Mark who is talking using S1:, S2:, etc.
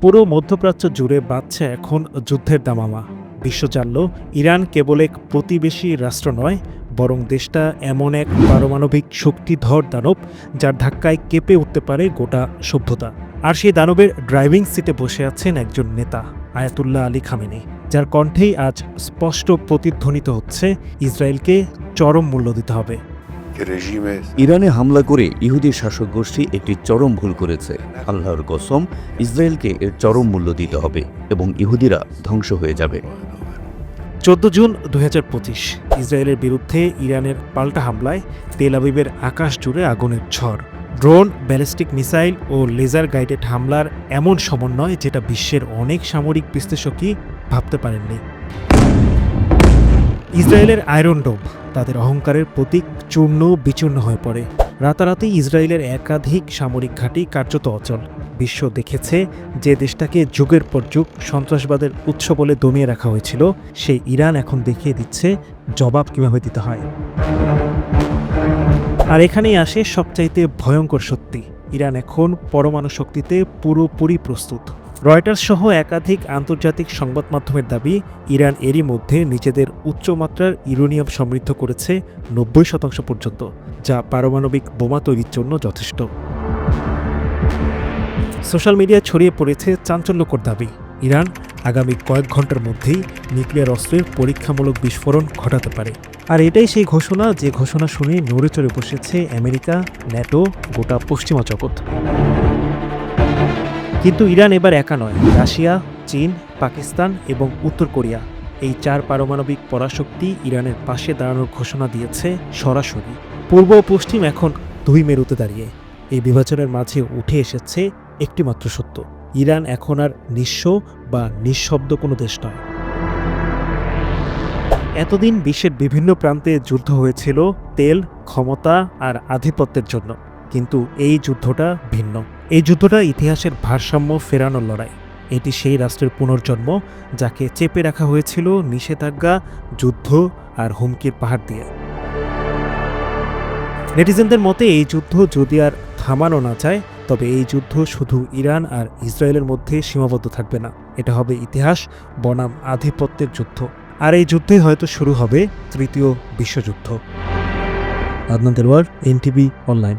S1: পুরো মধ্যপ্রাচ্য জুড়ে বাজছে এখন যুদ্ধের দামামা। বিশ্ব জানল ইরান কেবল এক প্রতিবেশী রাষ্ট্র নয়, বরং দেশটা এমন এক পারমাণবিক শক্তিধর দানব যার ধাক্কায় কেঁপে উঠতে পারে গোটা সভ্যতা। আর সেই দানবের ড্রাইভিং সিটে বসে আছেন একজন নেতা, আয়াতুল্লাহ আলী খামেনি, যার কণ্ঠেই আজ স্পষ্ট প্রতিধ্বনিত হচ্ছে ইসরায়েলকে চরম মূল্য দিতে হবে।
S2: ইরানে হামলা করে ইহুদি শাসক গোষ্ঠী একটি চরম ভুল করেছে। আল্লাহর কসম, ইসরায়েলকে এর চরম মূল্য দিতে হবে এবং ইহুদিরা ধ্বংস হয়ে যাবে।
S1: 14 জুন 2025 ইসরায়েলের বিরুদ্ধে ইরানের পাল্টা হামলায় তেল আবিবের আকাশ জুড়ে আগুনের ঝড়। ড্রোন, ব্যালিস্টিক মিসাইল ও লেজার গাইডেড হামলার এমন সমন্বয় যেটা বিশ্বের অনেক সামরিক বিশ্লেষকই ভাবতে পারেননি। ইসরায়েলের আয়রন ডোম তাদের অহংকারের প্রতীক চূর্ণ বিচূর্ণ হয়ে পড়ে। রাতারাতি ইসরায়েলের একাধিক সামরিক ঘাঁটি কার্যত অচল। বিশ্ব দেখেছে যে দেশটাকে যুগের পর যুগ সন্ত্রাসবাদের উৎস বলে দমিয়ে রাখা হয়েছিল, সেই ইরান এখন দেখিয়ে দিচ্ছে জবাব কিভাবে দিতে হয়। আর এখানেই আসে সবচাইতে ভয়ঙ্কর সত্যি, ইরান এখন পরমাণু শক্তিতে পুরোপুরি প্রস্তুত। রয়টার্স সহ একাধিক আন্তর্জাতিক সংবাদ মাধ্যমের দাবি, ইরান এরই মধ্যে নিজেদের উচ্চমাত্রার ইউরেনিয়াম সমৃদ্ধ করেছে 90% পর্যন্ত, যা পারমাণবিক বোমা তৈরির জন্য যথেষ্ট। সোশ্যাল মিডিয়ায় ছড়িয়ে পড়েছে চাঞ্চল্যকর দাবি, ইরান আগামী কয়েক ঘন্টার মধ্যেই নিউক্লিয়ার অস্ত্রের পরীক্ষামূলক বিস্ফোরণ ঘটাতে পারে। আর এটাই সেই ঘোষণা, যে ঘোষণা শুনে নড়ে চড়ে বসেছে আমেরিকা, ন্যাটো, গোটা পশ্চিমা জগৎ। কিন্তু ইরান এবার একা নয়। রাশিয়া, চীন, পাকিস্তান এবং উত্তর কোরিয়া, এই 4 পারমাণবিক পরাশক্তি ইরানের পাশে দাঁড়ানোর ঘোষণা দিয়েছে সরাসরি। পূর্ব ও পশ্চিম এখন 2 মেরুতে দাঁড়িয়ে। এই বিভাজনের মাঝে উঠে এসেছে একটি মাত্র সত্য, ইরান এখন আর নিঃস্ব বা নিঃশব্দ কোনো দেশ নয়। এতদিন বিশ্বের বিভিন্ন প্রান্তে যুদ্ধ হয়েছিল তেল, ক্ষমতা আর আধিপত্যের জন্য, কিন্তু এই যুদ্ধটা ভিন্ন। এই যুদ্ধটা ইতিহাসের ভারসাম্য ফেরানোর লড়াই। এটি সেই রাষ্ট্রের পুনর্জন্ম যাকে চেপে রাখা হয়েছিল নিষেধাজ্ঞা, যুদ্ধ আর হুমকির পাহাড় দিয়ে। নেটিজেনদের মতে এই যুদ্ধ যদি আর থামানো না যায়, তবে এই যুদ্ধ শুধু ইরান আর ইসরায়েলের মধ্যে সীমাবদ্ধ থাকবে না, এটা হবে ইতিহাস বনাম আধিপত্যের যুদ্ধ। আর এই যুদ্ধে হয়তো শুরু হবে তৃতীয় বিশ্বযুদ্ধ। Adnan Delwar, NTV online.